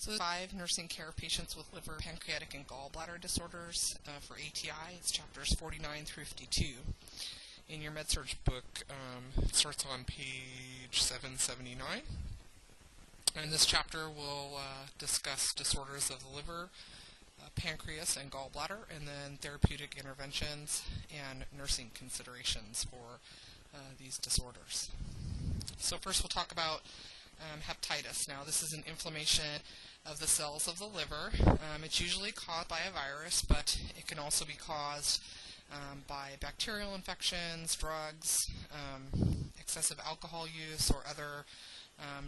So 5 nursing care patients with liver, pancreatic, and gallbladder disorders for ATI. It's chapters 49 through 52. In your MedSurg book, it starts on page 779. And this chapter will discuss disorders of the liver, pancreas, and gallbladder, and then therapeutic interventions and nursing considerations for these disorders. So first we'll talk about hepatitis. Now this is an inflammation of the cells of the liver. It's usually caused by a virus, but it can also be caused by bacterial infections, drugs, excessive alcohol use, or other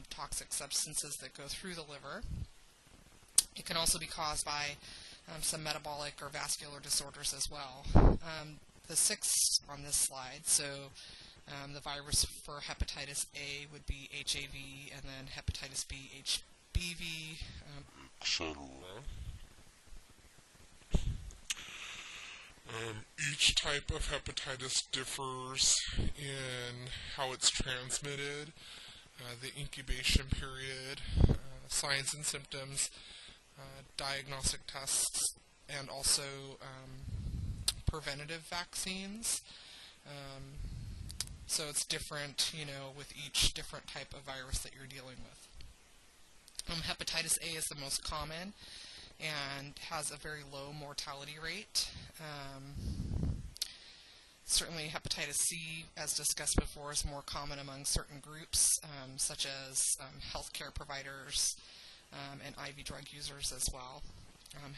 toxic substances that go through the liver. It can also be caused by some metabolic or vascular disorders as well. The 6 on this slide, so the virus for hepatitis A would be HAV, and then hepatitis B, HBV, etc. Each type of hepatitis differs in how it's transmitted, the incubation period, signs and symptoms, diagnostic tests, and also preventative vaccines. So it's different, with each different type of virus that you're dealing with. Hepatitis A is the most common and has a very low mortality rate. Certainly hepatitis C, as discussed before, is more common among certain groups, such as healthcare providers and IV drug users as well.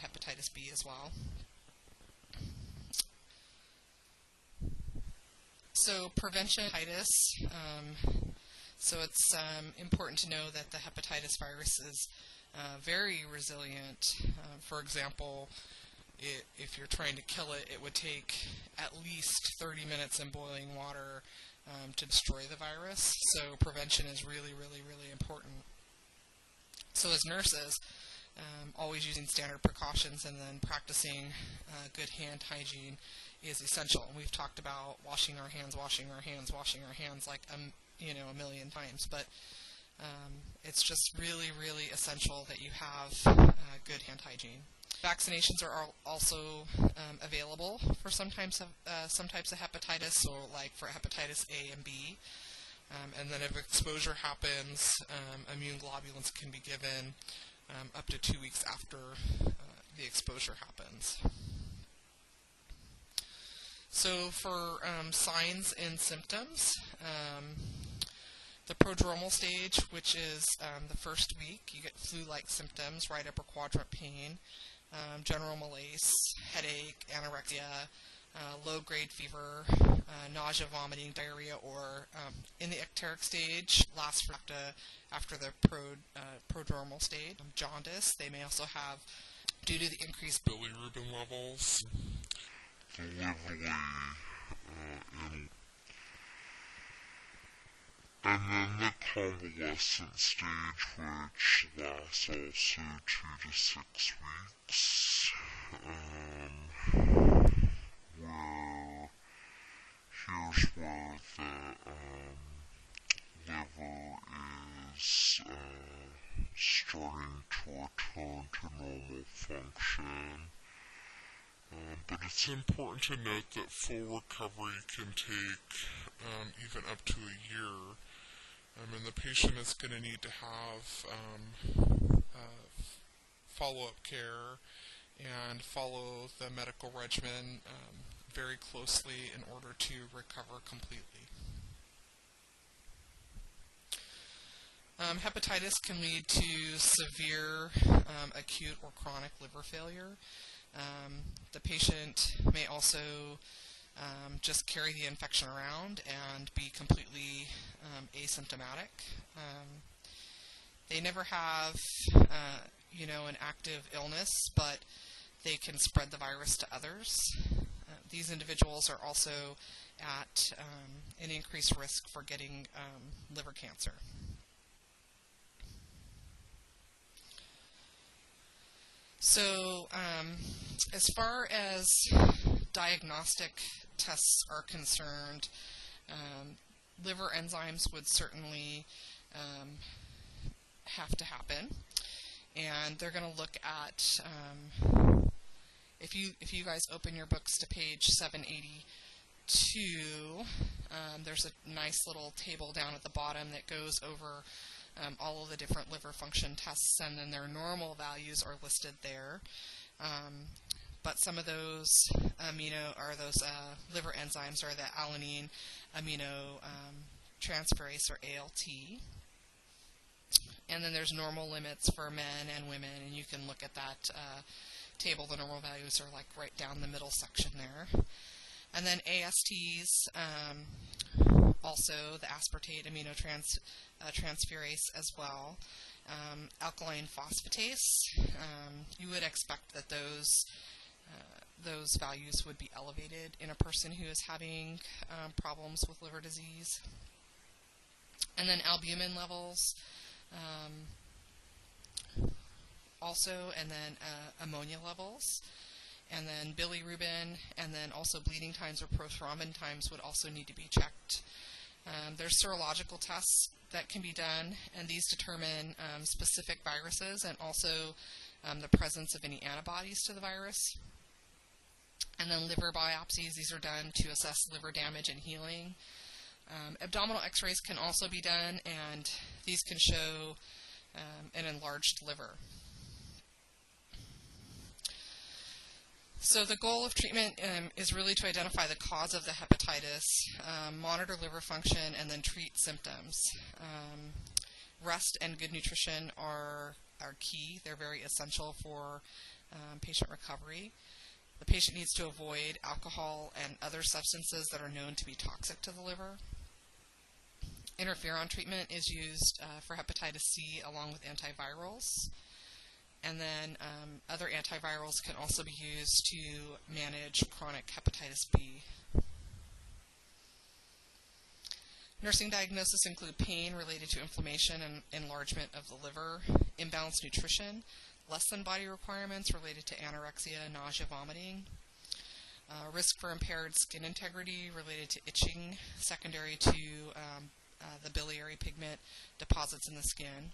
Hepatitis B as well. So prevention of hepatitis. So it's important to know that the hepatitis virus is very resilient. For example, if you're trying to kill it, it would take at least 30 minutes in boiling water to destroy the virus. So prevention is really, really, really important. So as nurses, always using standard precautions and then practicing good hand hygiene is essential. And we've talked about washing our hands like a million times, but it's just really, really essential that you have good hand hygiene. Vaccinations are also available for some types of hepatitis, so like for hepatitis A and B. And then if exposure happens, immune globulins can be given up to 2 weeks after the exposure happens. So for signs and symptoms, the prodromal stage, which is the first week, you get flu-like symptoms, right upper quadrant pain, general malaise, headache, anorexia, low-grade fever, nausea, vomiting, diarrhea, or in the ecteric stage, lasts for after the prodromal stage. Jaundice, they may also have, due to the increased bilirubin levels, delivery, and then the convalescent stage, which lasts also 2 to 6 weeks, where here's where the liver is starting to return to normal function. But it's important to note that full recovery can take even up to a year. And the patient is going to need to have follow-up care and follow the medical regimen very closely in order to recover completely. Hepatitis can lead to severe acute or chronic liver failure. The patient may also just carry the infection around and be completely asymptomatic. They never have, an active illness, but they can spread the virus to others. These individuals are also at an increased risk for getting liver cancer. So, as far as diagnostic tests are concerned, liver enzymes would certainly have to happen. and they're going to look at, if you guys open your books to page 782, there's a nice little table down at the bottom that goes over all of the different liver function tests, and then their normal values are listed there. But some of those liver enzymes are the alanine aminotransferase, or ALT. And then there's normal limits for men and women, and you can look at that table. The normal values are like right down the middle section there. And then ASTs, also the aspartate aminotransferase as well. Alkaline phosphatase, you would expect that those values would be elevated in a person who is having problems with liver disease. And then albumin levels also, and then ammonia levels, and then bilirubin, and then also bleeding times or prothrombin times would also need to be checked. There's serological tests that can be done, and these determine specific viruses and also the presence of any antibodies to the virus. And then liver biopsies, these are done to assess liver damage and healing. Abdominal x-rays can also be done, and these can show an enlarged liver. So the goal of treatment is really to identify the cause of the hepatitis, monitor liver function, and then treat symptoms. Rest and good nutrition are key. They're very essential for patient recovery. The patient needs to avoid alcohol and other substances that are known to be toxic to the liver. Interferon treatment is used for hepatitis C along with antivirals. And then other antivirals can also be used to manage chronic hepatitis B. Nursing diagnoses include pain related to inflammation and enlargement of the liver, imbalanced nutrition, less than body requirements related to anorexia, nausea, vomiting, risk for impaired skin integrity related to itching secondary to the biliary pigment deposits in the skin.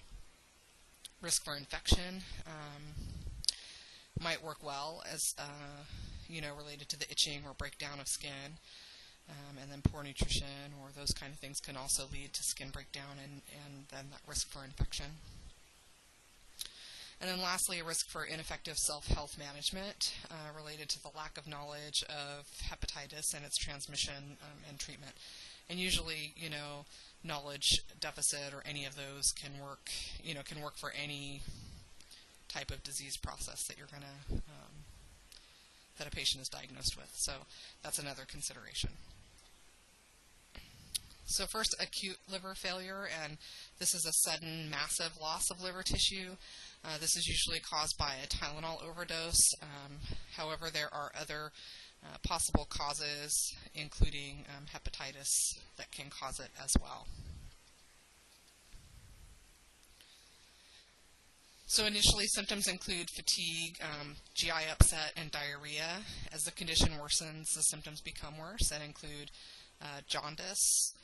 Risk for infection might work well as, related to the itching or breakdown of skin. And then poor nutrition or those kind of things can also lead to skin breakdown and then that risk for infection. And then lastly, a risk for ineffective self-health management related to the lack of knowledge of hepatitis and its transmission and treatment. And usually, knowledge deficit or any of those can work for any type of disease process that you're that a patient is diagnosed with. So that's another consideration. So first, acute liver failure, and this is a sudden, massive loss of liver tissue. This is usually caused by a Tylenol overdose. However, there are other possible causes, including hepatitis, that can cause it as well. So initially, symptoms include fatigue, GI upset, and diarrhea. As the condition worsens, the symptoms become worse and include jaundice,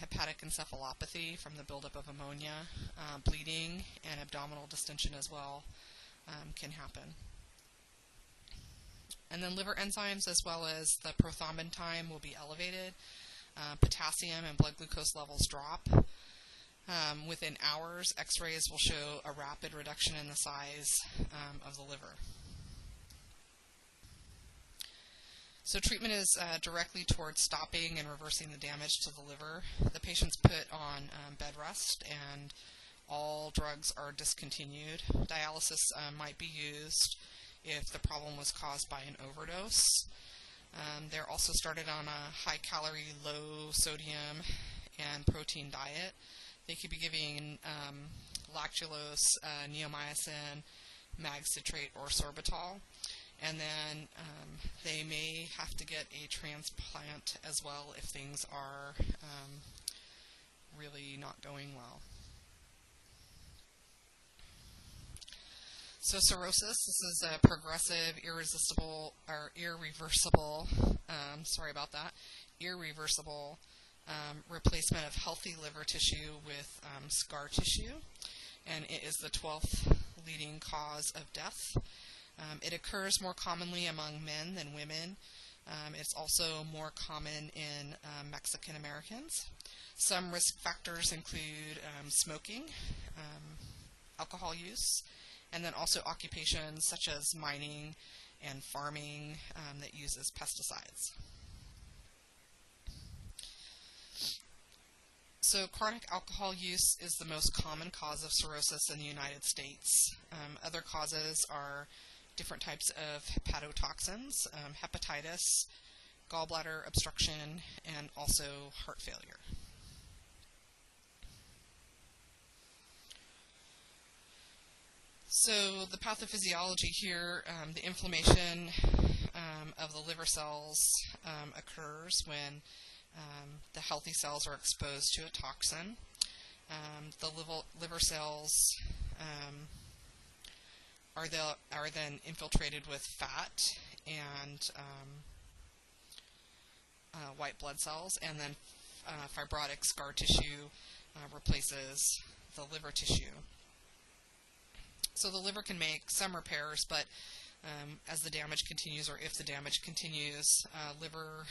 hepatic encephalopathy from the buildup of ammonia, bleeding, and abdominal distension as well can happen. And then liver enzymes as well as the prothrombin time will be elevated. Potassium and blood glucose levels drop. Within hours, x-rays will show a rapid reduction in the size of the liver. So treatment is directly towards stopping and reversing the damage to the liver. The patient's put on bed rest and all drugs are discontinued. Dialysis might be used if the problem was caused by an overdose. They're also started on a high-calorie, low-sodium and protein diet. They could be giving lactulose, neomycin, mag citrate, or sorbitol. And then they may have to get a transplant as well if things are really not going well. So cirrhosis, this is a progressive, irreversible replacement of healthy liver tissue with scar tissue, and it is the 12th leading cause of death. It occurs more commonly among men than women. It's also more common in Mexican Americans. Some risk factors include smoking, alcohol use, and then also occupations such as mining and farming that uses pesticides. So chronic alcohol use is the most common cause of cirrhosis in the United States. Other causes are different types of hepatotoxins, hepatitis, gallbladder obstruction, and also heart failure. So the pathophysiology here, the inflammation of the liver cells occurs when the healthy cells are exposed to a toxin. The liver cells are then infiltrated with fat and white blood cells, and then fibrotic scar tissue replaces the liver tissue. So the liver can make some repairs, but as the damage continues, or if the damage continues, liver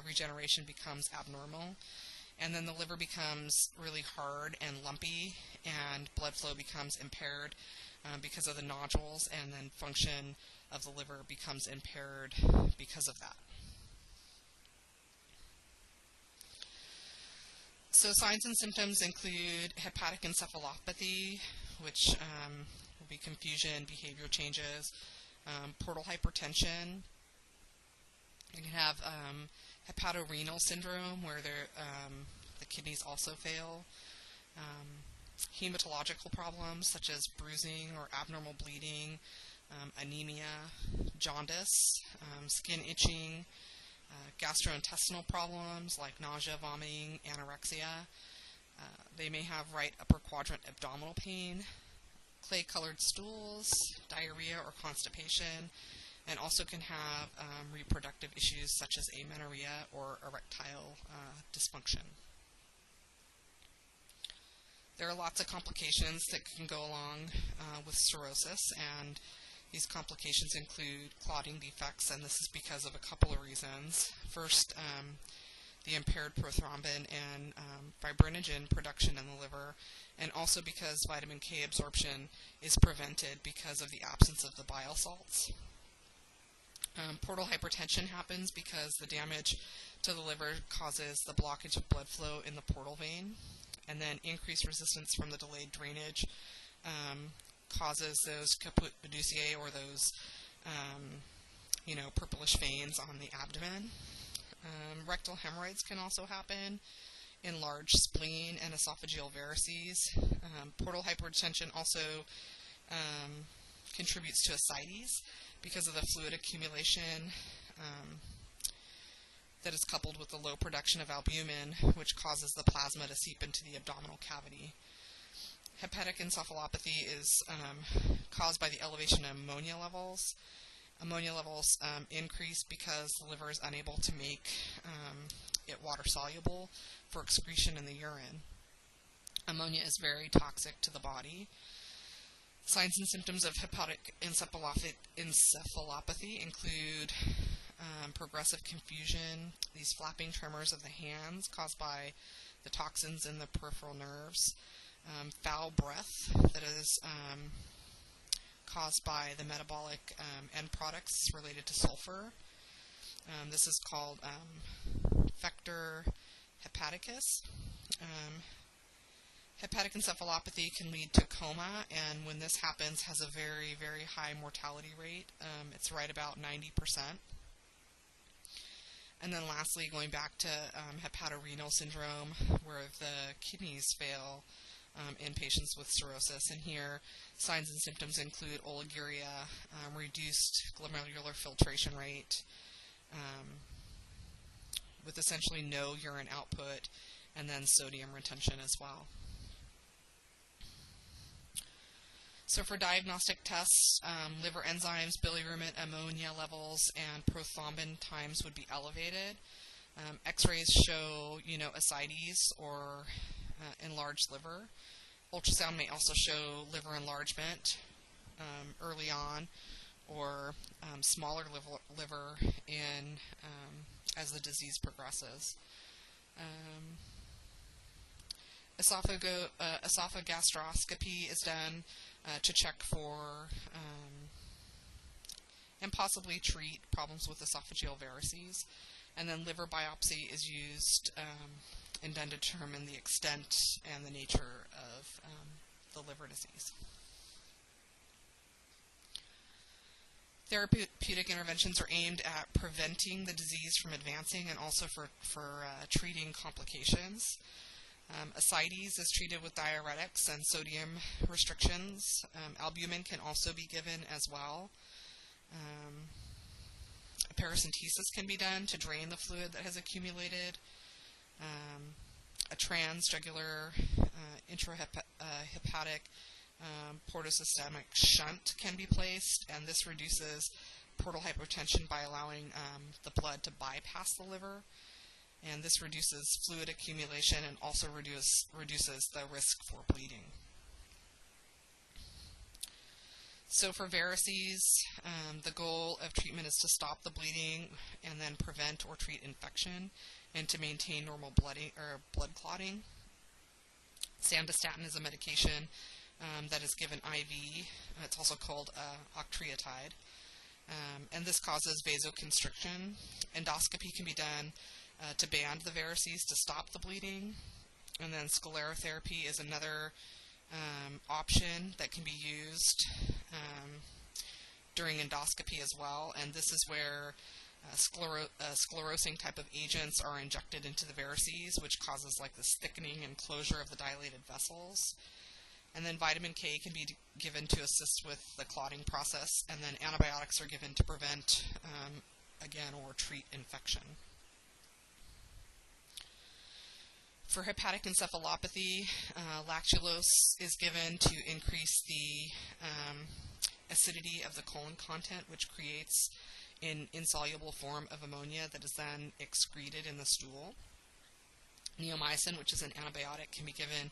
regeneration becomes abnormal, and then the liver becomes really hard and lumpy, and blood flow becomes impaired because of the nodules, and then function of the liver becomes impaired because of that. So signs and symptoms include hepatic encephalopathy, which will be confusion, behavior changes, portal hypertension. You can have hepatorenal syndrome, where the kidneys also fail. Hematological problems such as bruising or abnormal bleeding, anemia, jaundice, skin itching, gastrointestinal problems like nausea, vomiting, anorexia. They may have right upper quadrant abdominal pain, clay-colored stools, diarrhea or constipation, and also can have reproductive issues such as amenorrhea or erectile dysfunction. There are lots of complications that can go along with cirrhosis, and these complications include clotting defects, and this is because of a couple of reasons. First, the impaired prothrombin and fibrinogen production in the liver, and also because vitamin K absorption is prevented because of the absence of the bile salts. Portal hypertension happens because the damage to the liver causes the blockage of blood flow in the portal vein, and then increased resistance from the delayed drainage causes those caput medusae, or those purplish veins on the abdomen. Rectal hemorrhoids can also happen, enlarged spleen, and esophageal varices. Portal hypertension also contributes to ascites because of the fluid accumulation that is coupled with the low production of albumin, which causes the plasma to seep into the abdominal cavity. Hepatic encephalopathy is caused by the elevation of ammonia levels. Ammonia levels increase because the liver is unable to make it water-soluble for excretion in the urine. Ammonia is very toxic to the body. Signs and symptoms of hepatic encephalopathy include progressive confusion, these flapping tremors of the hands caused by the toxins in the peripheral nerves, foul breath that is caused by the metabolic end products related to sulfur. This is called factor hepaticus. Hepatic encephalopathy can lead to coma, and when this happens, has a very, very high mortality rate. It's right about 90%. And then lastly, going back to hepatorenal syndrome, where the kidneys fail in patients with cirrhosis. And here, signs and symptoms include oliguria, reduced glomerular filtration rate, with essentially no urine output, and then sodium retention as well. So for diagnostic tests, liver enzymes, bilirubin, ammonia levels, and prothrombin times would be elevated. X-rays show, ascites or enlarged liver. Ultrasound may also show liver enlargement, early on, or smaller liver as the disease progresses. Esophagogastroscopy is done to check for and possibly treat problems with esophageal varices. And then liver biopsy is used and done to determine the extent and the nature of the liver disease. Therapeutic interventions are aimed at preventing the disease from advancing and also for treating complications. Ascites is treated with diuretics and sodium restrictions. Albumin can also be given as well. A paracentesis can be done to drain the fluid that has accumulated. A transjugular intrahepatic portosystemic shunt can be placed, and this reduces portal hypertension by allowing the blood to bypass the liver, and this reduces fluid accumulation and also reduces the risk for bleeding. So for varices, the goal of treatment is to stop the bleeding and then prevent or treat infection and to maintain normal blood clotting. Sandostatin is a medication that is given IV. It's also called octreotide. And this causes vasoconstriction. Endoscopy can be done to band the varices to stop the bleeding. And then sclerotherapy is another option that can be used during endoscopy as well. And this is where sclerosing type of agents are injected into the varices, which causes like this thickening and closure of the dilated vessels. And then vitamin K can be given to assist with the clotting process, and then antibiotics are given to prevent, again, or treat infection. For hepatic encephalopathy, lactulose is given to increase the acidity of the colon content, which creates an insoluble form of ammonia that is then excreted in the stool. Neomycin, which is an antibiotic, can be given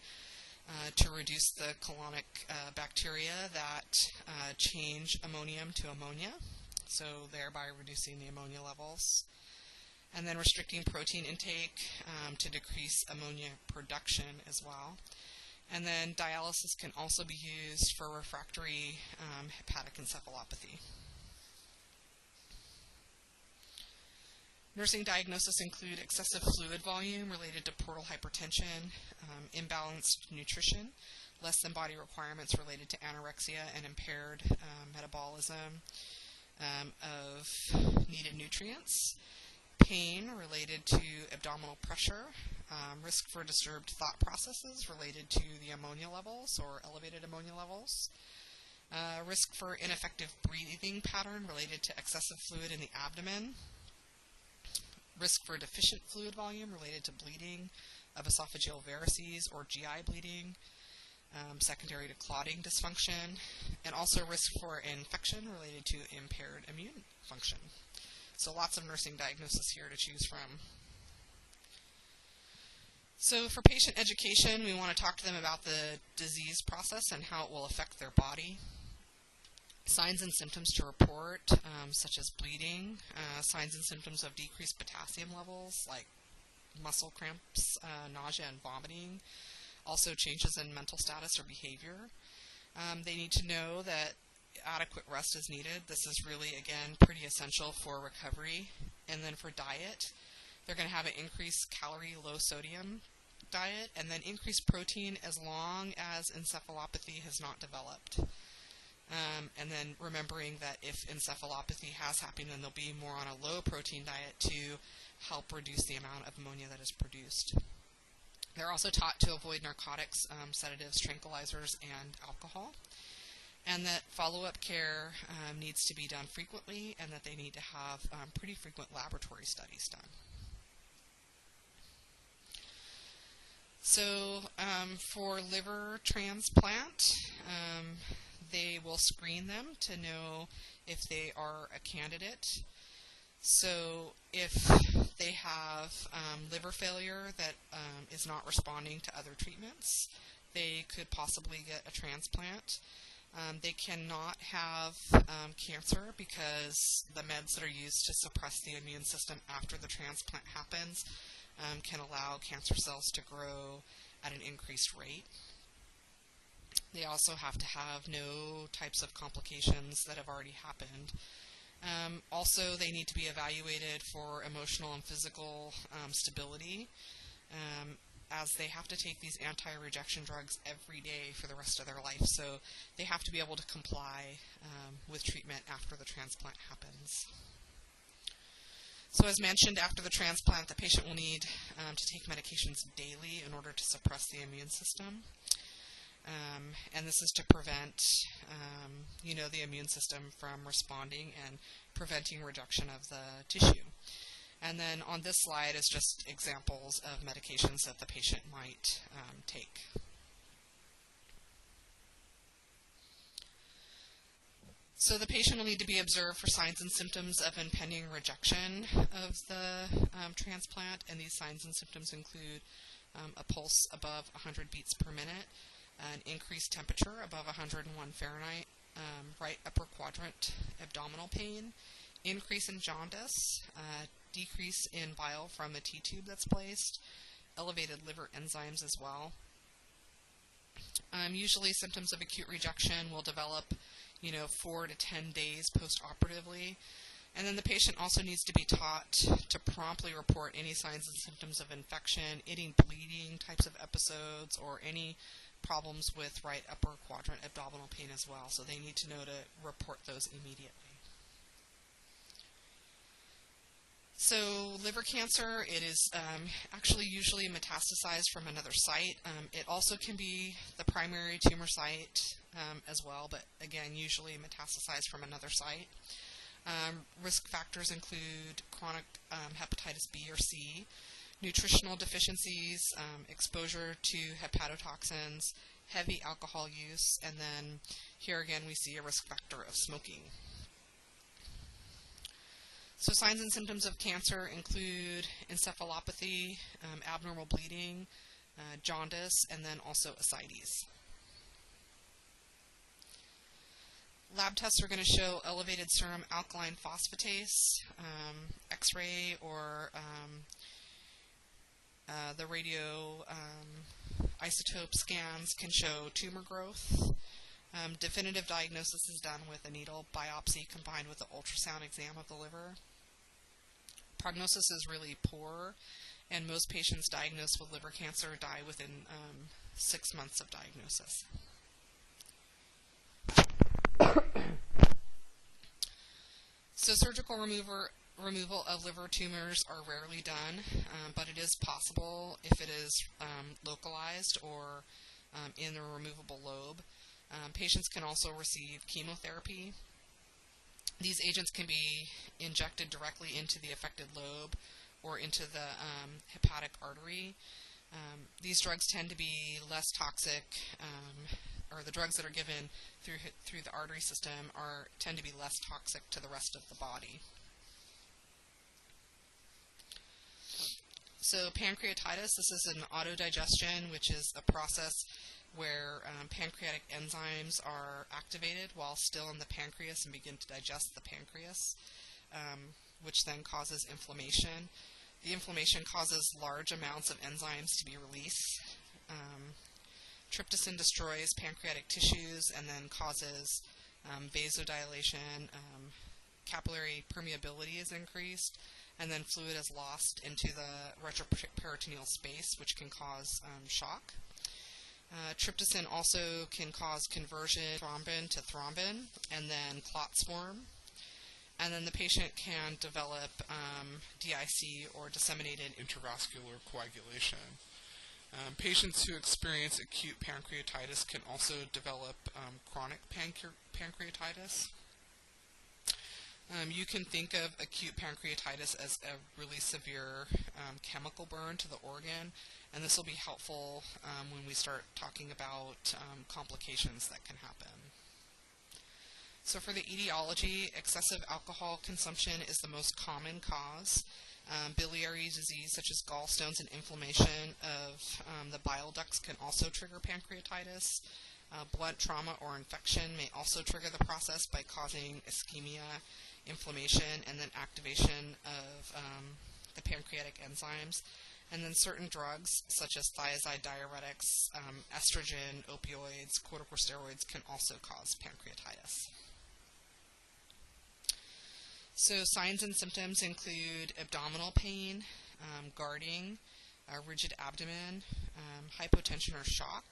to reduce the colonic bacteria that change ammonium to ammonia, so thereby reducing the ammonia levels. And then restricting protein intake to decrease ammonia production as well. And then dialysis can also be used for refractory hepatic encephalopathy. Nursing diagnoses include excessive fluid volume related to portal hypertension, imbalanced nutrition, less than body requirements related to anorexia and impaired metabolism of needed nutrients, pain related to abdominal pressure, risk for disturbed thought processes related to the ammonia levels or elevated ammonia levels, risk for ineffective breathing pattern related to excessive fluid in the abdomen, risk for deficient fluid volume related to bleeding of esophageal varices or GI bleeding, secondary to clotting dysfunction, and also risk for infection related to impaired immune function. So lots of nursing diagnoses here to choose from. So for patient education, we want to talk to them about the disease process and how it will affect their body. Signs and symptoms to report, such as bleeding, signs and symptoms of decreased potassium levels, like muscle cramps, nausea and vomiting, also changes in mental status or behavior. They need to know that adequate rest is needed. This is really, again, pretty essential for recovery. And then for diet, they're going to have an increased calorie, low sodium diet, and then increased protein as long as encephalopathy has not developed. And then remembering that if encephalopathy has happened, then they'll be more on a low protein diet to help reduce the amount of ammonia that is produced. They're also taught to avoid narcotics, sedatives, tranquilizers, and alcohol. And that follow-up care needs to be done frequently, and that they need to have pretty frequent laboratory studies done. So for liver transplant, they will screen them to know if they are a candidate. So if they have liver failure that is not responding to other treatments, they could possibly get a transplant. They cannot have cancer because the meds that are used to suppress the immune system after the transplant happens can allow cancer cells to grow at an increased rate. They also have to have no types of complications that have already happened. Also, they need to be evaluated for emotional and physical stability, as they have to take these anti-rejection drugs every day for the rest of their life. So they have to be able to comply with treatment after the transplant happens. So as mentioned, after the transplant, the patient will need to take medications daily in order to suppress the immune system. And this is to prevent, the immune system from responding and preventing rejection of the tissue. And then on this slide is just examples of medications that the patient might take. So the patient will need to be observed for signs and symptoms of impending rejection of the transplant, and these signs and symptoms include a pulse above 100 beats per minute, an increased temperature above 101 Fahrenheit, right upper quadrant abdominal pain, increase in jaundice, decrease in bile from the T-tube that's placed, elevated liver enzymes as well. Usually symptoms of acute rejection will develop 4 to 10 days post-operatively. And then the patient also needs to be taught to promptly report any signs and symptoms of infection, any bleeding types of episodes, or any problems with right upper quadrant abdominal pain as well. So they need to know to report those immediately. So liver cancer, it is actually usually metastasized from another site. It also can be the primary tumor site as well, but again, usually metastasized from another site. Risk factors include chronic hepatitis B or C, nutritional deficiencies, exposure to hepatotoxins, heavy alcohol use, and then here again we see a risk factor of smoking. So signs and symptoms of cancer include encephalopathy, abnormal bleeding, jaundice, and then also ascites. Lab tests are going to show elevated serum alkaline phosphatase, X-ray, or the radio isotope scans can show tumor growth. Definitive diagnosis is done with a needle biopsy combined with an ultrasound exam of the liver. Prognosis is really poor, and most patients diagnosed with liver cancer die within 6 months of diagnosis. So surgical removal of liver tumors are rarely done, but it is possible if it is localized or in the removable lobe. Patients can also receive chemotherapy. These agents can be injected directly into the affected lobe or into the hepatic artery. These drugs tend to be less toxic, or the drugs that are given through the artery system tend to be less toxic to the rest of the body. So pancreatitis, this is an autodigestion, which is a process where pancreatic enzymes are activated while still in the pancreas and begin to digest the pancreas, which then causes inflammation. The inflammation causes large amounts of enzymes to be released. Tryptophan destroys pancreatic tissues and then causes vasodilation, capillary permeability is increased, and then fluid is lost into the retroperitoneal space, which can cause shock. Tryptophan also can cause conversion thrombin to thrombin, and then clots form. And then the patient can develop DIC, or disseminated intravascular coagulation. Patients who experience acute pancreatitis can also develop chronic pancreatitis. You can think of acute pancreatitis as a really severe chemical burn to the organ, and this will be helpful when we start talking about complications that can happen. So for the etiology, excessive alcohol consumption is the most common cause. Biliary disease such as gallstones and inflammation of the bile ducts can also trigger pancreatitis. Blood trauma or infection may also trigger the process by causing ischemia, inflammation, and then activation of the pancreatic enzymes. And then certain drugs, such as thiazide diuretics, estrogen, opioids, corticosteroids, can also cause pancreatitis. So signs and symptoms include abdominal pain, guarding, rigid abdomen, hypotension or shock,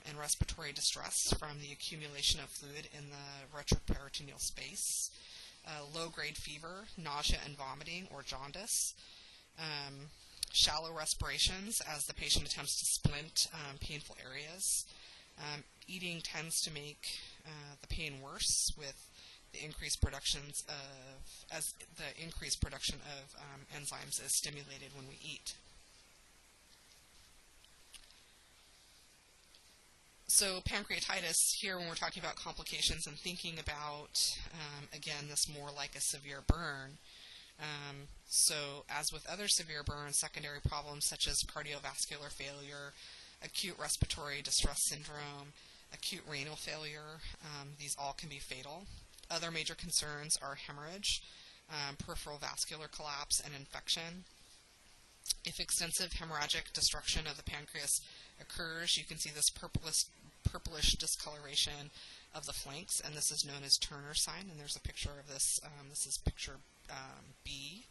and respiratory distress from the accumulation of fluid in the retroperitoneal space, low-grade fever, nausea and vomiting or jaundice, shallow respirations as the patient attempts to splint painful areas. Eating tends to make the pain worse with the increased production of enzymes is stimulated when we eat. So pancreatitis, here when we're talking about complications and thinking about, again, this more like a severe burn. So as with other severe burns, secondary problems such as cardiovascular failure, acute respiratory distress syndrome, acute renal failure, these all can be fatal. Other major concerns are hemorrhage, peripheral vascular collapse, and infection. If extensive hemorrhagic destruction of the pancreas occurs, you can see this purplish discoloration of the flanks, and this is known as Turner's sign, and there's a picture of this. This is picture B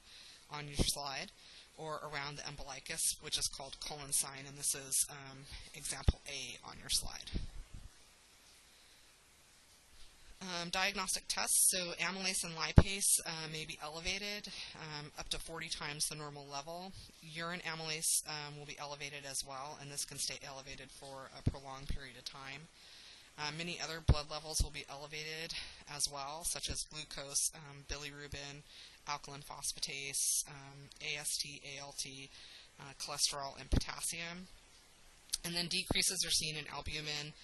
on your slide, or around the umbilicus, which is called colon sign, and this is example A on your slide. Diagnostic tests, so amylase and lipase may be elevated up to 40 times the normal level. Urine amylase will be elevated as well, and this can stay elevated for a prolonged period of time. Many other blood levels will be elevated as well, such as glucose, bilirubin, alkaline phosphatase, AST, ALT, cholesterol, and potassium. And then decreases are seen in albumin,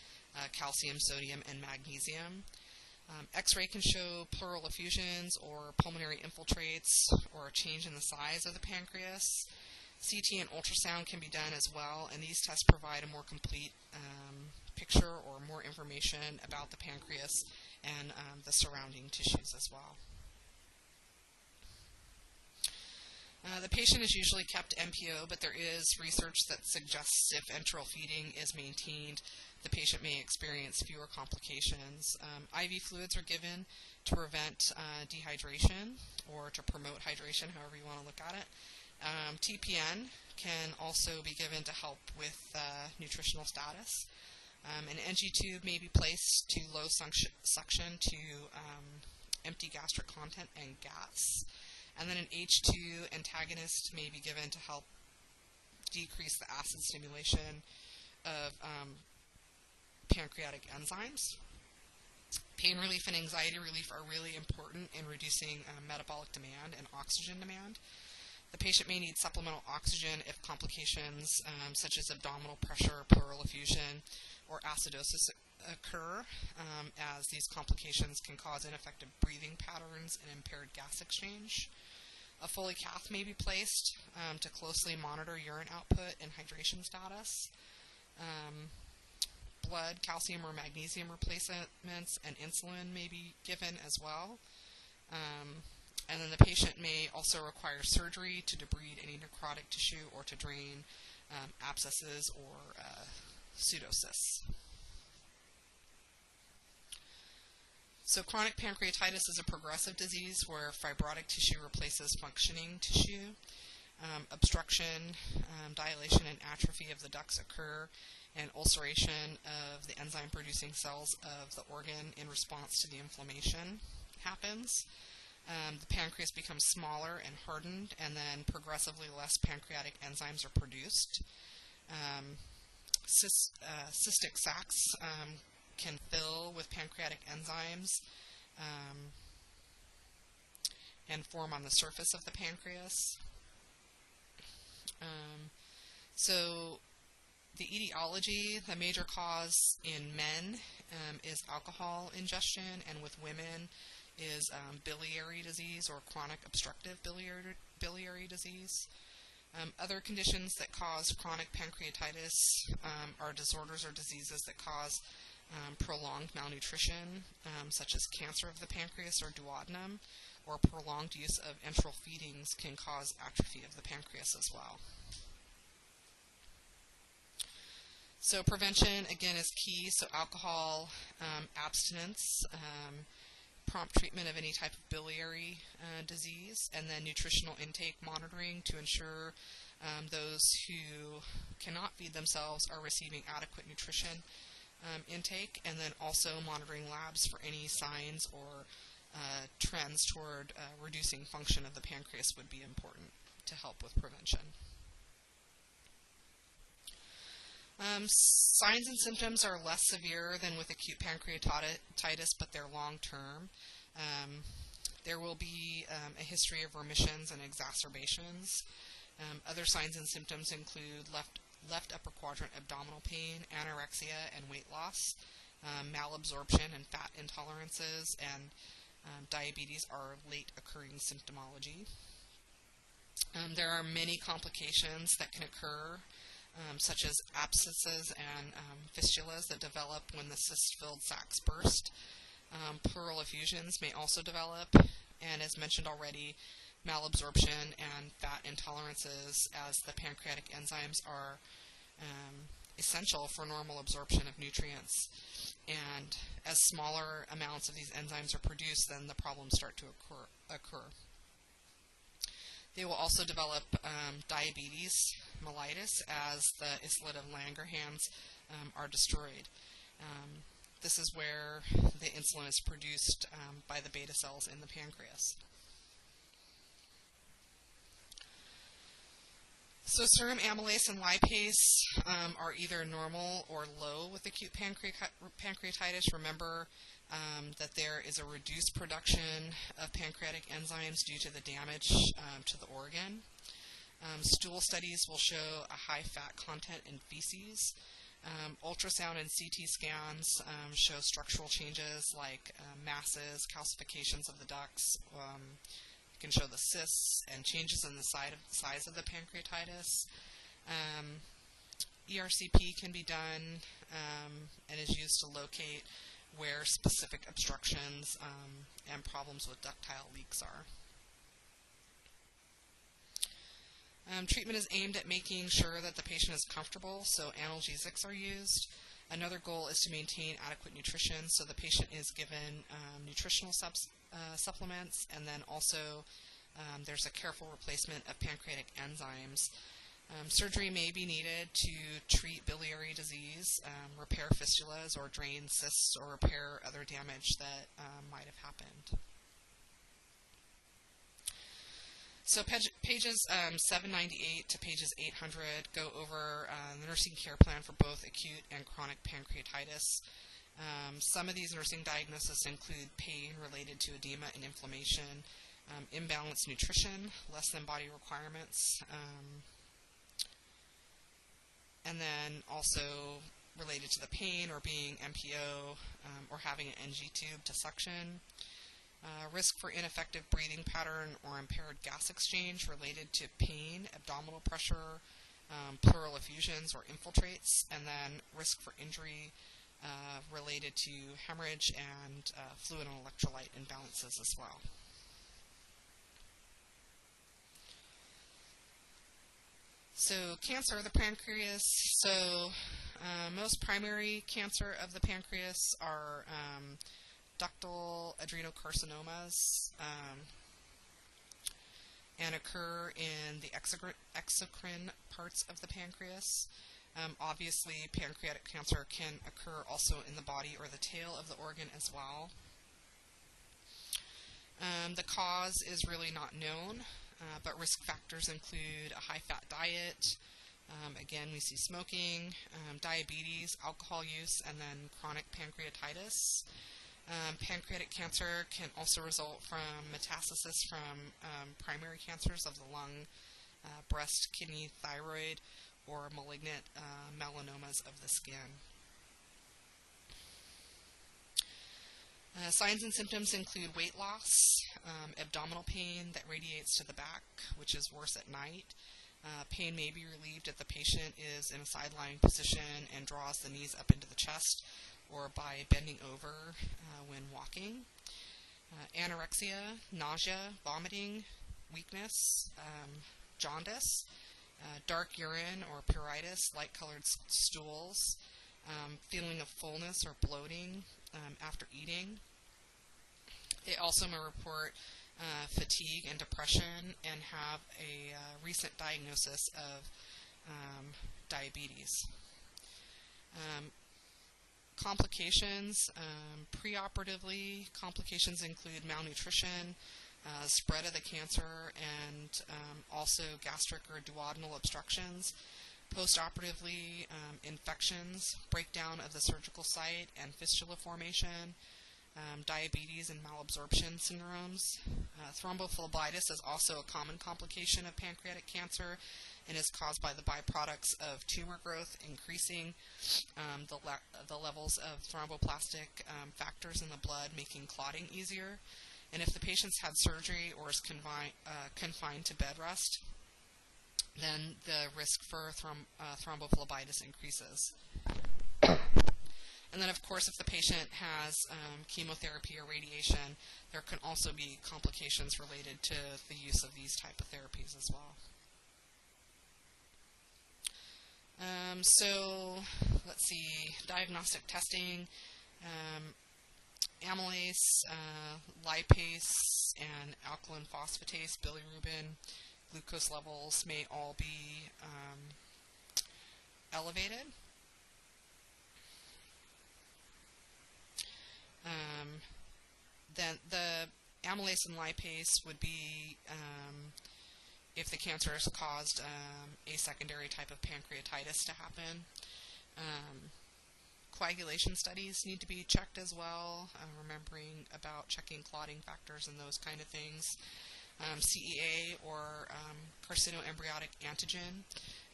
calcium, sodium, and magnesium. X-ray can show pleural effusions or pulmonary infiltrates or a change in the size of the pancreas. CT and ultrasound can be done as well, and these tests provide a more complete picture or more information about the pancreas and the surrounding tissues as well. The patient is usually kept MPO, but there is research that suggests if enteral feeding is maintained, the patient may experience fewer complications. IV fluids are given to prevent dehydration or to promote hydration, however you want to look at it. TPN can also be given to help with nutritional status. An NG tube may be placed to low suction to empty gastric content and gas. And then an H2 antagonist may be given to help decrease the acid stimulation of pancreatic enzymes. Pain relief and anxiety relief are really important in reducing metabolic demand and oxygen demand. The patient may need supplemental oxygen if complications such as abdominal pressure, pleural effusion, or acidosis occur, as these complications can cause ineffective breathing patterns and impaired gas exchange. A Foley cath may be placed to closely monitor urine output and hydration status. Blood, calcium, or magnesium replacements and insulin may be given as well. And then the patient may also require surgery to debride any necrotic tissue or to drain abscesses or pseudocysts. So chronic pancreatitis is a progressive disease where fibrotic tissue replaces functioning tissue. Obstruction, dilation, and atrophy of the ducts occur, and ulceration of the enzyme-producing cells of the organ in response to the inflammation happens. The pancreas becomes smaller and hardened, and then progressively less pancreatic enzymes are produced. Cystic sacs can fill with pancreatic enzymes and form on the surface of the pancreas. So the etiology, the major cause in men is alcohol ingestion, and with women is biliary disease or chronic obstructive biliary disease. Other conditions that cause chronic pancreatitis are disorders or diseases that cause prolonged malnutrition, such as cancer of the pancreas or duodenum, or prolonged use of enteral feedings can cause atrophy of the pancreas as well. So prevention, again, is key. So alcohol abstinence, prompt treatment of any type of biliary disease, and then nutritional intake monitoring to ensure those who cannot feed themselves are receiving adequate nutrition intake, and then also monitoring labs for any signs or trends toward reducing function of the pancreas would be important to help with prevention. Signs and symptoms are less severe than with acute pancreatitis, but they're long-term. There will be a history of remissions and exacerbations. Other signs and symptoms include left upper quadrant abdominal pain, anorexia and weight loss, malabsorption and fat intolerances, and diabetes are late occurring symptomology. There are many complications that can occur, such as abscesses and fistulas that develop when the cyst-filled sacs burst. Pleural effusions may also develop, and as mentioned already, malabsorption and fat intolerances, as the pancreatic enzymes are essential for normal absorption of nutrients. And as smaller amounts of these enzymes are produced, then the problems start to occur. They will also develop diabetes mellitus as the islet of Langerhans are destroyed. This is where the insulin is produced by the beta cells in the pancreas. So serum amylase and lipase are either normal or low with acute pancreatitis. Remember that there is a reduced production of pancreatic enzymes due to the damage to the organ. Stool studies will show a high fat content in feces. Ultrasound and CT scans show structural changes like masses, calcifications of the ducts. It can show the cysts and changes in the size of the pancreatitis. ERCP can be done and is used to locate where specific obstructions and problems with ductile leaks are. Treatment is aimed at making sure that the patient is comfortable, so analgesics are used. Another goal is to maintain adequate nutrition, so the patient is given nutritional supplements, and then also there's a careful replacement of pancreatic enzymes. Surgery may be needed to treat biliary disease, repair fistulas, or drain cysts, or repair other damage that might have happened. So pages 798 to pages 800 go over the nursing care plan for both acute and chronic pancreatitis. Some of these nursing diagnoses include pain related to edema and inflammation, imbalanced nutrition, less than body requirements, and then also related to the pain or being MPO or having an NG tube to suction. Risk for ineffective breathing pattern or impaired gas exchange related to pain, abdominal pressure, pleural effusions or infiltrates, and then risk for injury related to hemorrhage and fluid and electrolyte imbalances as well. So cancer of the pancreas. So most primary cancer of the pancreas are ductal adenocarcinomas and occur in the exocrine parts of the pancreas. Obviously, pancreatic cancer can occur also in the body or the tail of the organ as well. The cause is really not known, but risk factors include a high-fat diet. Again, we see smoking, diabetes, alcohol use, and then chronic pancreatitis. Pancreatic cancer can also result from metastasis from primary cancers of the lung, breast, kidney, thyroid, or malignant melanomas of the skin. Signs and symptoms include weight loss, abdominal pain that radiates to the back, which is worse at night, Pain may be relieved if the patient is in a side-lying position and draws the knees up into the chest, or by bending over when walking. Anorexia, nausea, vomiting, weakness, jaundice, dark urine or pruritus, light-colored stools, feeling of fullness or bloating after eating. They also may report fatigue and depression and have a recent diagnosis of diabetes. Complications, preoperatively, complications include malnutrition, spread of the cancer, and also gastric or duodenal obstructions. Postoperatively, infections, breakdown of the surgical site, and fistula formation, diabetes and malabsorption syndromes. Thrombophlebitis is also a common complication of pancreatic cancer and is caused by the byproducts of tumor growth, increasing the levels of thromboplastic factors in the blood, making clotting easier. And if the patient's had surgery or is confined to bed rest, then the risk for thrombophlebitis increases. And then, of course, if the patient has chemotherapy or radiation, there can also be complications related to the use of these type of therapies as well. So, let's see, diagnostic testing, amylase, lipase, and alkaline phosphatase, bilirubin, glucose levels may all be elevated. Then the amylase and lipase would be if the cancer has caused a secondary type of pancreatitis to happen. Coagulation studies need to be checked as well, remembering about checking clotting factors and those kind of things. CEA, or carcinoembryonic antigen,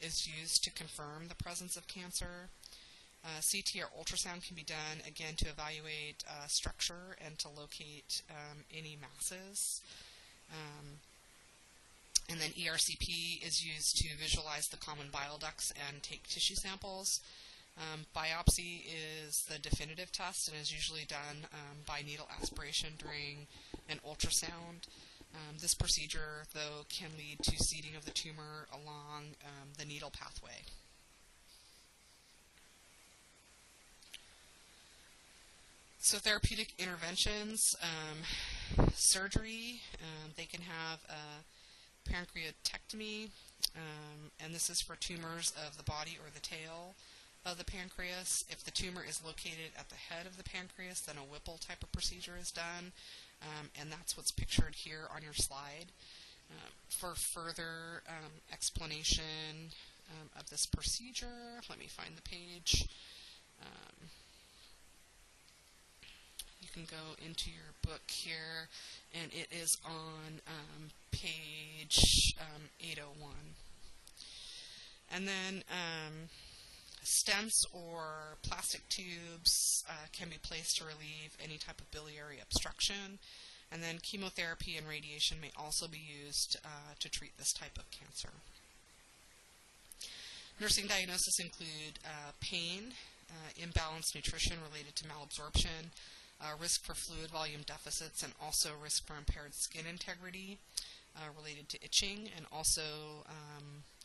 is used to confirm the presence of cancer. CT or ultrasound can be done, again, to evaluate structure and to locate any masses. And then ERCP is used to visualize the common bile ducts and take tissue samples. Biopsy is the definitive test and is usually done by needle aspiration during an ultrasound. This procedure, though, can lead to seeding of the tumor along the needle pathway. So therapeutic interventions, surgery, they can have a pancreatectomy, and this is for tumors of the body or the tail of the pancreas. If the tumor is located at the head of the pancreas, then a Whipple type of procedure is done, and that's what's pictured here on your slide. For further explanation of this procedure, let me find the page. You can go into your book here, and it is on page 801. And then stents or plastic tubes can be placed to relieve any type of biliary obstruction. And then chemotherapy and radiation may also be used to treat this type of cancer. Nursing diagnoses include pain, imbalanced nutrition related to malabsorption, risk for fluid volume deficits, and also risk for impaired skin integrity related to itching, and also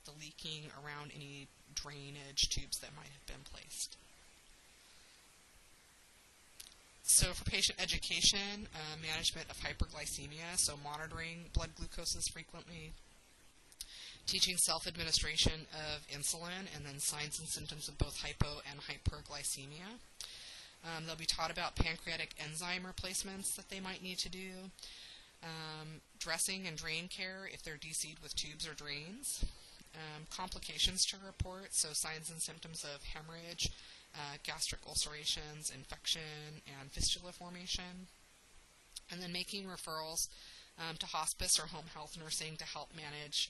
the leaking around any drainage tubes that might have been placed. So for patient education, management of hyperglycemia, so monitoring blood glucoses frequently, teaching self-administration of insulin, and then signs and symptoms of both hypo and hyperglycemia. They'll be taught about pancreatic enzyme replacements that they might need to do, dressing and drain care if they're DC'd with tubes or drains, complications to report, so signs and symptoms of hemorrhage, gastric ulcerations, infection, and fistula formation, and then making referrals to hospice or home health nursing to help manage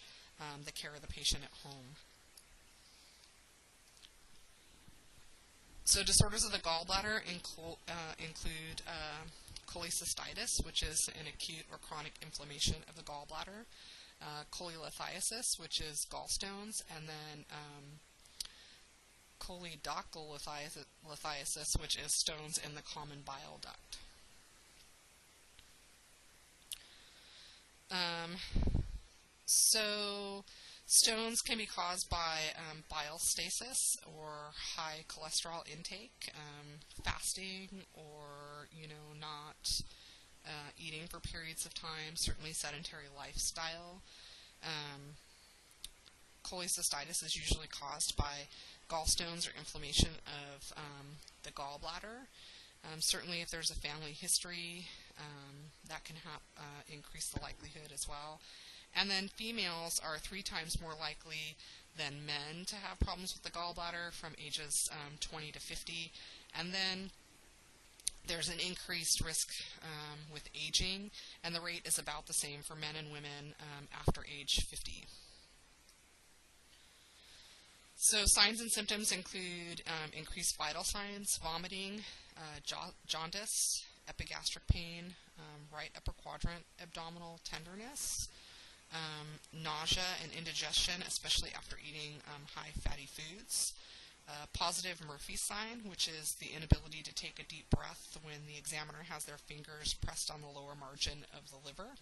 the care of the patient at home. So disorders of the gallbladder include cholecystitis, which is an acute or chronic inflammation of the gallbladder, Cholelithiasis, which is gallstones, and then Cholelithiasis, which is stones in the common bile duct. So stones can be caused by bile stasis or high cholesterol intake, fasting, or not eating for periods of time, certainly sedentary lifestyle. Cholecystitis is usually caused by gallstones or inflammation of the gallbladder. Certainly if there's a family history, that can increase the likelihood as well. And then females are 3 times more likely than men to have problems with the gallbladder from ages 20 to 50. And then there's an increased risk with aging, and the rate is about the same for men and women after age 50. So signs and symptoms include increased vital signs, vomiting, jaundice, epigastric pain, right upper quadrant abdominal tenderness, nausea and indigestion, especially after eating high fatty foods. Positive Murphy sign, which is the inability to take a deep breath when the examiner has their fingers pressed on the lower margin of the liver.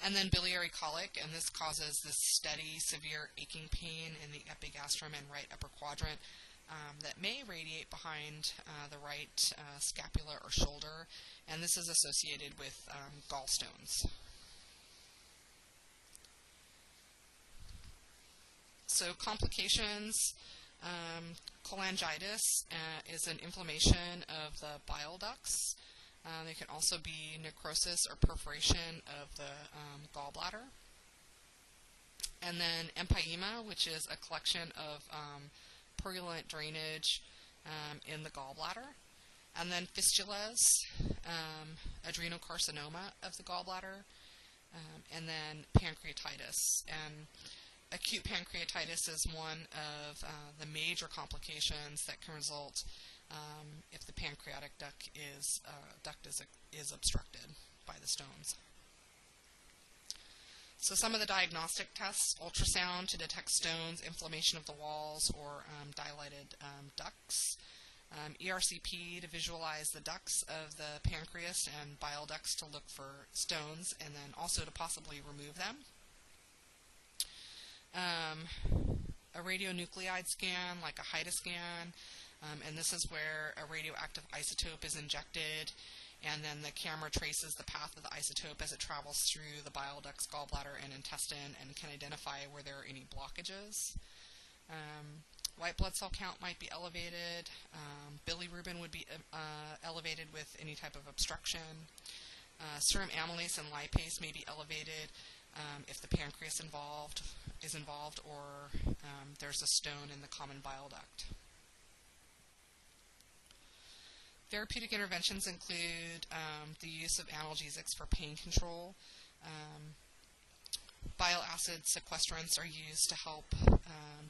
And then biliary colic, and this causes this steady, severe aching pain in the epigastrum and right upper quadrant that may radiate behind the right scapula or shoulder, and this is associated with gallstones. So complications, cholangitis is an inflammation of the bile ducts. There can also be necrosis or perforation of the gallbladder. And then empyema, which is a collection of purulent drainage in the gallbladder. And then fistulas, adrenocarcinoma of the gallbladder, and then pancreatitis. And acute pancreatitis is one of the major complications that can result if the pancreatic duct is obstructed by the stones. So some of the diagnostic tests: ultrasound to detect stones, inflammation of the walls, or dilated ducts. ERCP to visualize the ducts of the pancreas and bile ducts to look for stones, and then also to possibly remove them. A radionuclide scan, like a HIDA scan, and this is where a radioactive isotope is injected, and then the camera traces the path of the isotope as it travels through the bile ducts, gallbladder, and intestine, and can identify where there are any blockages. White blood cell count might be elevated. Bilirubin would be elevated with any type of obstruction. Serum amylase and lipase may be elevated if the pancreas is involved, or there's a stone in the common bile duct. Therapeutic interventions include the use of analgesics for pain control. Bile acid sequestrants are used to help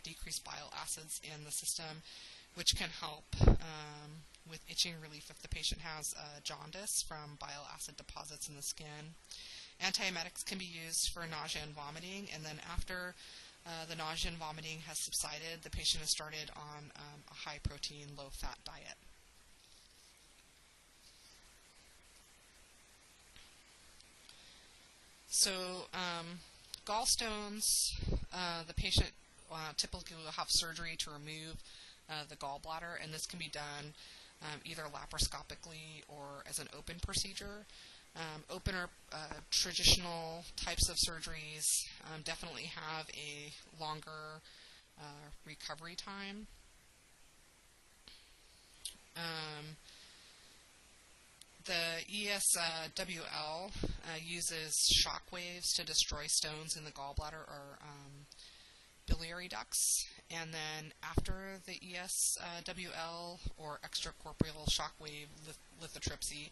decrease bile acids in the system, which can help with itching relief if the patient has jaundice from bile acid deposits in the skin. Antiemetics can be used for nausea and vomiting, and then after the nausea and vomiting has subsided, the patient is started on a high-protein, low-fat diet. So gallstones, the patient typically will have surgery to remove the gallbladder, and this can be done either laparoscopically or as an open procedure. Open or traditional types of surgeries definitely have a longer recovery time. The ESWL uses shock waves to destroy stones in the gallbladder or biliary ducts, and then after the ESWL or extracorporeal shock wave lithotripsy,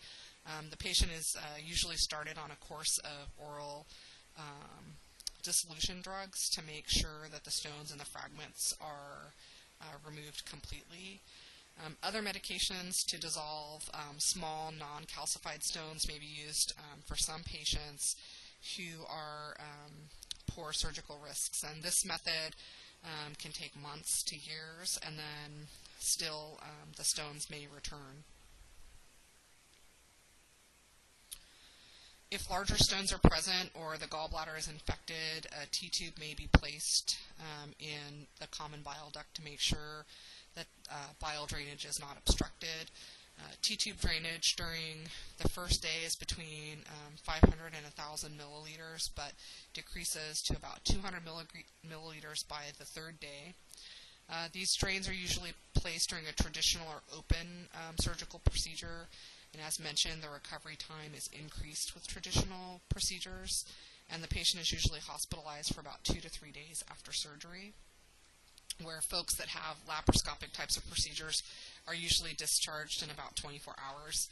the patient is usually started on a course of oral dissolution drugs to make sure that the stones and the fragments are removed completely. Other medications to dissolve small non-calcified stones may be used for some patients, who are poor surgical risks. And this method can take months to years, and then still the stones may return. If larger stones are present or the gallbladder is infected, a T-tube may be placed in the common bile duct to make sure that bile drainage is not obstructed. T-tube drainage during the first day is between 500 and 1,000 milliliters, but decreases to about 200 milliliters by the third day. These drains are usually placed during a traditional or open surgical procedure, and as mentioned, the recovery time is increased with traditional procedures, and the patient is usually hospitalized for about 2 to 3 days after surgery, where folks that have laparoscopic types of procedures are usually discharged in about 24 hours.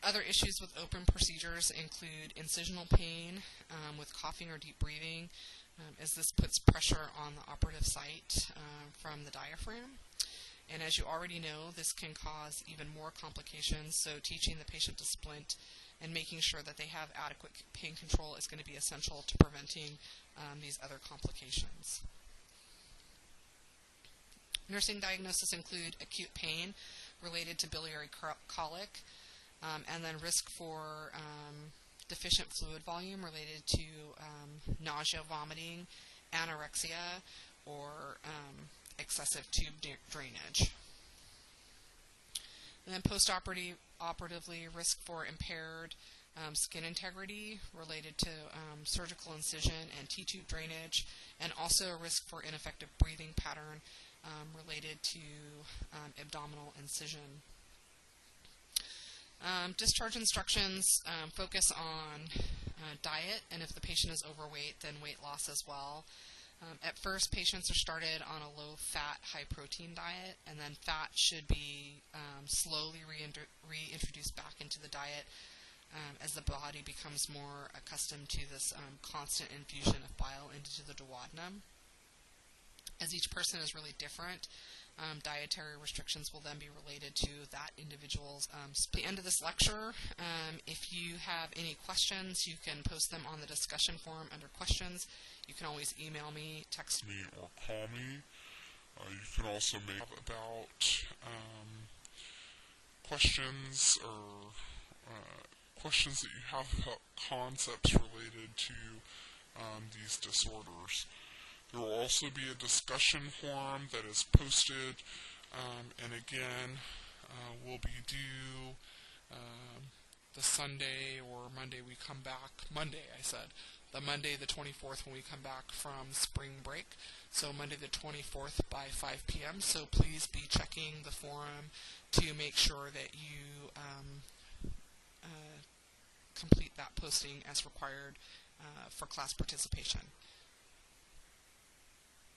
Other issues with open procedures include incisional pain with coughing or deep breathing, as this puts pressure on the operative site from the diaphragm. And as you already know, this can cause even more complications, so teaching the patient to splint and making sure that they have adequate pain control is going to be essential to preventing these other complications. Nursing diagnoses include acute pain related to biliary colic, and then risk for deficient fluid volume related to nausea, vomiting, anorexia, or excessive tube drainage. And then postoperatively, risk for impaired skin integrity related to surgical incision and T-tube drainage, and also a risk for ineffective breathing pattern related to abdominal incision. Discharge instructions focus on diet, and if the patient is overweight, then weight loss as well. At first, patients are started on a low-fat, high-protein diet, and then fat should be slowly reintroduced back into the diet as the body becomes more accustomed to this constant infusion of bile into the duodenum. As each person is really different, dietary restrictions will then be related to that individual's. At the end of this lecture, if you have any questions, you can post them on the discussion forum under questions. You can always email me, text me, or call me. You can also make about questions or questions that you have about concepts related to these disorders. There will also be a discussion forum that is posted, and again, will be due the Sunday or Monday we come back. The Monday the 24th when we come back from spring break. So Monday the 24th by 5 p.m. So please be checking the forum to make sure that you complete that posting as required for class participation.